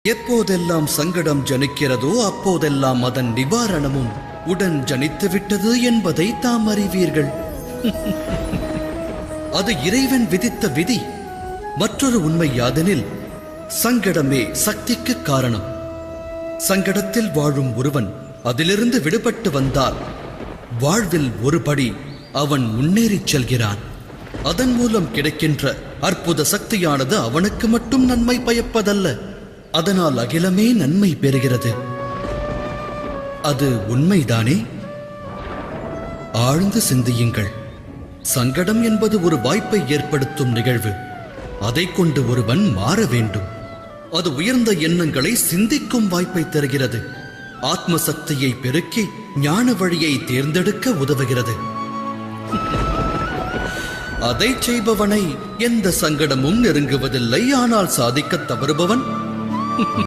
எப்போதெல்லாம் சங்கடம் ஜனிக்கிறதோ அப்போதெல்லாம் அதன் நிவாரணமும் உடன் ஜனித்துவிட்டது என்பதை தாம் அறிவீர்கள். அது இறைவன் விதித்த விதி. மற்றொரு உண்மை யாதெனில், சங்கடமே சக்திக்கு காரணம். சங்கடத்தில் வாழும் ஒருவன் அதிலிருந்து விடுபட்டு வந்தால் வாழ்வில் ஒருபடி அவன் முன்னேறிச் செல்கிறான். அதன் மூலம் கிடைக்கின்ற அற்புத சக்தியானது அவனுக்கு மட்டும் நன்மை பயப்பதல்ல, அதனால் அகிலமே நன்மை பெறுகிறது. அது உண்மைதானே? ஆழ்ந்து சிந்தியுங்கள். சங்கடம் என்பது ஒரு வாய்ப்பை ஏற்படுத்தும் நிகழ்வு. அதை கொண்டு ஒருவன் மாற வேண்டும். அது உயர்ந்த எண்ணங்களை சிந்திக்கும் வாய்ப்பை தருகிறது. ஆத்ம சக்தியை பெருக்கி ஞான வழியை தேர்ந்தெடுக்க உதவுகிறது. அதை செய்பவனை எந்த சங்கடமும் நெருங்குவதில்லை. ஆனால் சாதிக்க தவறுபவன்